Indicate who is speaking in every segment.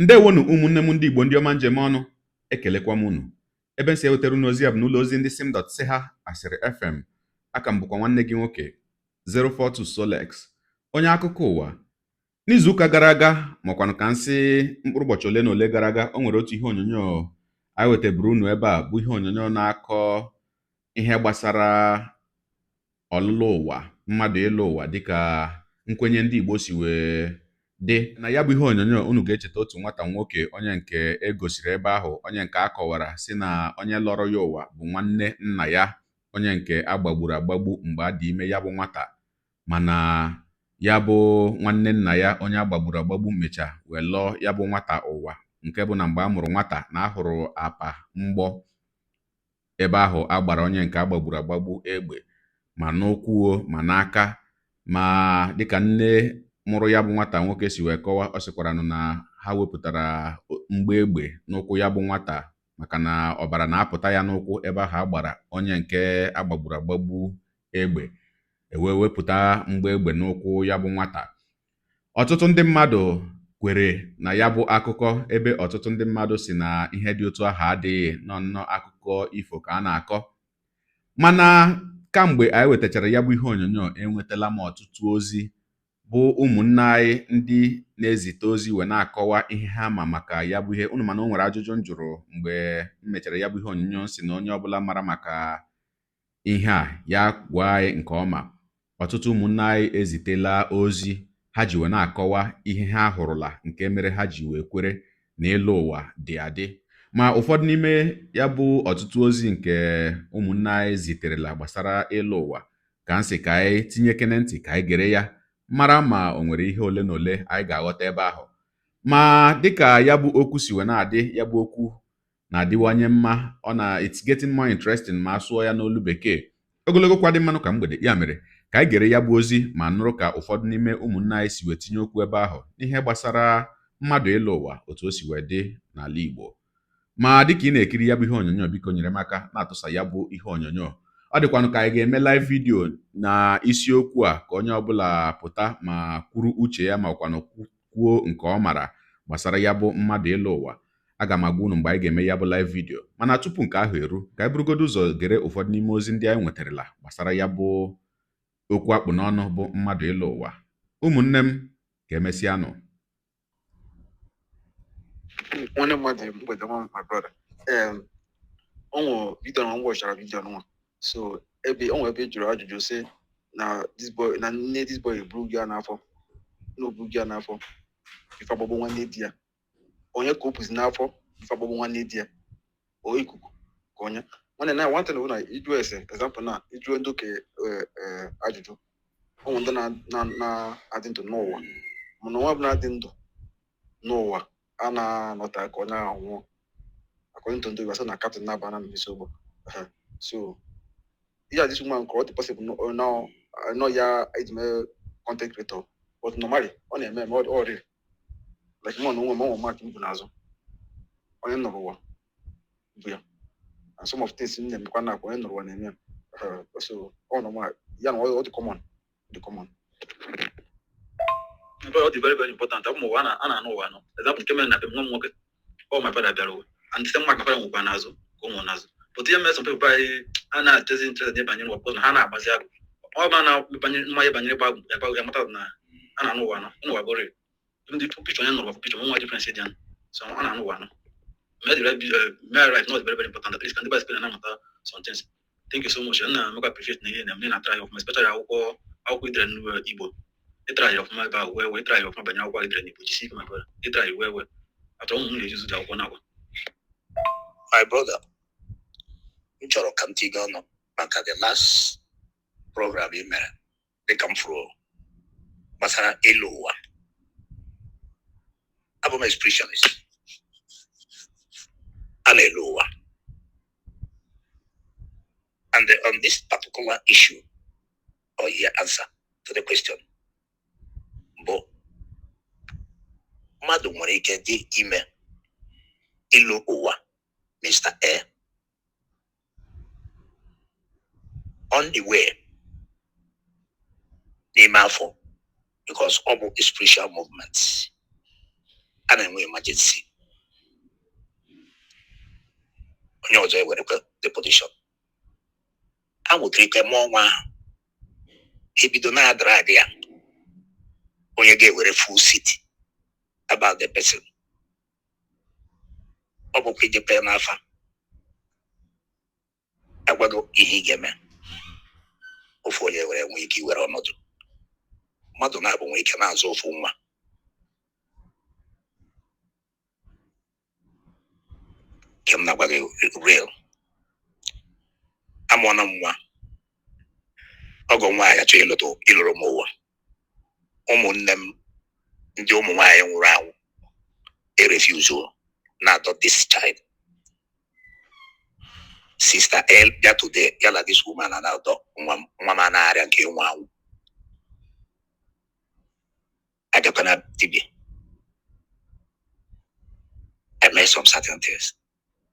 Speaker 1: Ndewonu ụmụnne m ndị Igbo ndị ọma njem ọnụ, ekelekwa m unu. Ebe nsi ewetara unu ozi a bụ n'ụlọ ozi ndị sim.si ha asịrị FM. Aka m bụkwa nwanne gị nwoke 042 Solex, onye akụkọ ụwa. N'izuụka gara aga makwanụ ka nsị mkpụrụ ụbọchị ole na ole gara aga, o nwere otu ihe onyonyo anyị wetaburu unu ebe a, bụ ihe onyonyo na-akọ ihe gbasara ọlụlụ ụwa, mmadụ ịlụ ụwa dịka nkwenye ndị Igbo si wee dị. Na ya bụ ihe onyonyo unu ga-echeta otu nwata nwoke onye nke egosiri ebe ahụ, onye nke akọwara si na onye lọrọ ya ụwa bụ nwanne nna ya, onye nke agbagburu agbagbu mgbe a dị ime ya bụ nwata, mana ya bụ nwanne nna ya onye agbagburu agbagbu mecha wee lọọ ya bụ nwata ụwa, nke bụ na mgbe a mụrụ nwata na ahụrụ apa mgbọ ebe ahụ agbara onye nke agbagburu agbagbu egbe ma n'ụkwụ ma n'aka. Ma dịka nne mụrụ ya bụ nwata nwoke si wee kọwa, ọ sịkwaranụ na ha wepụtara mgba egbe n'ụkwụ ya bụ nwata maka na ọbara na-apụta ya n'ụkwụ ebe ahụ agbara onye nke agbagburu agbagbu egbe, ewee wepụta mgba egbe n'ụkwụ ya bụ nwata. Ọtụtụ ndị mmadụ kwere na ya bụ akụkọ, ebe ọtụtụ ndị mmadụ si na ihe dị otu ahụ adịghị, nnọọ akụkọ ifo ka a na-akọ. Mana kamgbe anyị wetachara ya bụ ihe onyonyo, enwetala m ọtụtụ ozi bụ ụmụnne anyị ndị na-ezite ozi wee na-akọwa ihe ha ma maka ya bụ ihe. Unu mana o nwere ajụjụ m jụrụ mgbe m mechara ya bụ ihe onyonyo, si na onye ọbụla mara maka ihe a ya gwa anyị nke ọma. Ọtụtụ ụmụnne anyị ezitela ozi ha ji wee na-akọwa ihe ha hụrụla, nke mere ha ji wee kwere na ịlụ ụwa dị adị. Ma ụfọdụ n'ime ya bụ ọtụtụ ozi nke ụmụnne anyị ziterela gbasara ịlụ ụwa ka nsị ka anyị tinyekene ntị, ka anyị gere ya mara ma o nwere ihe ole na ole anyị ga-aghọta ebe ahụ. Ma dịka ya bụ okwu si wee na-adị, ya bụ okwu na-adịwanye mma, it's getting more interesting ma asụọ ya n'olu bekee. Ogologo kwa dị mmanụ ka mgbede. Ya mere ka anyị gere ya bụ ozi ma nụrụ ka ụfọdụ n'ime ụmụnne anyị si wee tinye okwu ebe ahụ n'ihe gbasara mmadụ ịlụ ụwa, otu o si wee dị n'ala Igbo. Ma dịka ị na-ekiri ya bụ ihe onyonyo, biko nyere m aka na-atụsa ya bụ ihe onyonyo. Ọ dịkwanụ ka anyị ga-eme live video na isiokwu a, ka onye ọbụla pụta ma kwuru uche ya, ma kwanụ kwuo nke ọ mara gbasara ya bụ mmadụ ịlụ ụwa. Aga m agwa unu mgbe anyị ga-eme ya bụ live video. Mana tupu nke ahụ eru, ka anyị burugodo ụzọ gere ụfọdụ n'ime ozi ndị anyị nwetarala gbasara ya bụ okwu akpụ n'ọnụ bụ mmadụ ịlụ ụwa. Ụmụnne m, ka emesịanụ.
Speaker 2: Nwanne mmadụ mgbede nwa, my brother. Onwe vidio na watchara vidio nwa, so onwe ebe jụrụ ajụjụ sị na nne this boy eburu gị n'afọ, na oburu gị n'afọ ife agbagbo nwanne di ya. Onye ka o buzi n'afọ ife agbagbo nwanne di ya? O ikuku ka onye nwanne na nwata na iju ese example na iju ndị oke ajụjụ. Onwe ndị na-adị ndụ n'ụwa, mana nwa bụ na-adị ndụ n'ụwa a na-anọta ka onye ahụ nwụọ, according to ndị Igbo na captain na-aba na mmisi ụgbọ. So yeah, this woman could possible no ya age content creator, but normally on a man or like more mark in Bunazo on another one. And some of things in them can have one name. So on normal, yeah, all the common. But very, very important. I'm one and I know one. Example came in at the moment. Oh, my father, and some mark of Banazo, Gomonazo. But the MS of people by Anna doesn't interest in Banyan or Hana Bazar. All manner my Banyan about Yamatana. And I know one, no, I worry. Even the two picture of picture, one different city. So I know one. May right not very, very important. At least can the best spend another sometimes. Thank you so much. And I appreciate the name. I try of my special how we then Igbo. They try of my bow where we try of my Banyan, while you see my brother. They try where after only use that 1 hour.
Speaker 3: My brother, Choro Cantigano, maka the last program you made, they come through. Masana Eloa. I'm a spiritualist. Alleluia. And on this particular issue, or your answer to the question, Bo Madu Morike di email Eloa, Mr. A. On the way, the for because all spiritual movements a na-enwe emergency onye ọzọ ewerekwa the position a nwetara ike mụọ nwa ahụ ebido na-adara ya onye ga-ewere full seat about the person ọ bụkwa ijepe n'afa agwago ihe ị ga-eme ofu onye were nwee ike iwere ọnọdụ mmadụ na-abụ nwee ike na-azụ ofu nwa nke m na-agwa gị real amụọna m nwa ọgọ nwaanyị achọ ịlụrụ m ụwa ụmụnne m ndị ụmụ nwaanyị nwụrụ anwụ refuse na-adọ this child sister El bịa today yala this woman na-adọ nwa m na-arịa nke nwa anwụ agakwana dibia I made some certain things.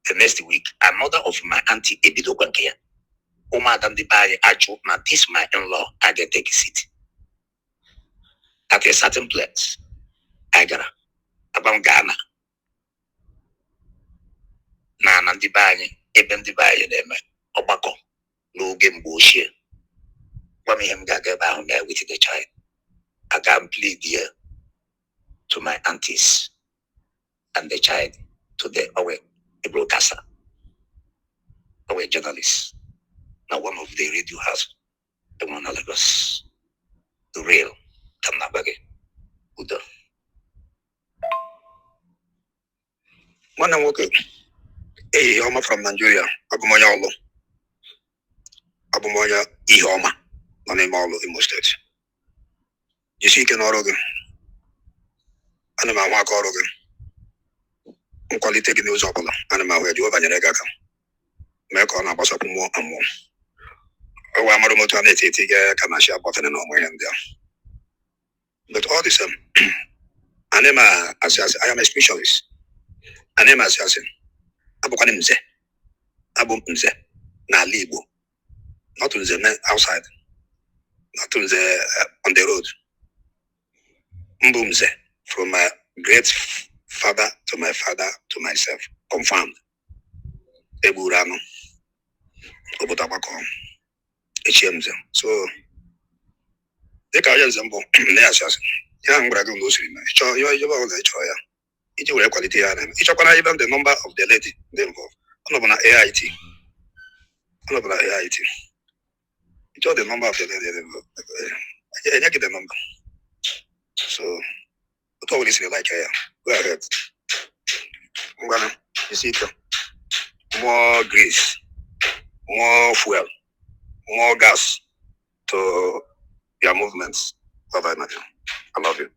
Speaker 3: The next week, another of my auntie ebido nke ya ụmụada ndị be anyị ajụ na this my in-law I get take a seat at a certain place. I gara about Ghana na ndị be anyị ebe ndị be anyị na-eme ọgbakọ n'oge mgbe ochie gwa m ihe m ga-aga ebe ahụ mee with the child. I can plead here to my aunties and the child to the a broadcaster, our journalist. Now one of the radio house, the one of Lagos, the real Tanabage, Udo. One I'm working. Hey, Homa from Nigeria, Abumoya Olo. Abumoya Ihoma, Nanimalo Imo State. You see, can Oregon. And I'm a Oregon. Quality news of and I'm aware you over Yanega. Make on a boss up more and more. Oh, I'm a remote can I share button and on my hand there. But all the same, I am a specialist. I am assassin. Abukanimze. Abumze. Na Libo. Not to the men outside. Not to the on the road. Mbumze. From my great father to my father to myself. Confirmed. Eburano. Obotabako. HMZ. So the Kayanzambo, the assassin. Young Bragon Lucy. You are the choya. It will quality each of even the number of the lady involved. On AIT. On AIT. It's all the number of the lady involved. I get the number. So but always like go ahead. You see more grease, more fuel, more gas to your movements. Bye bye, I love you.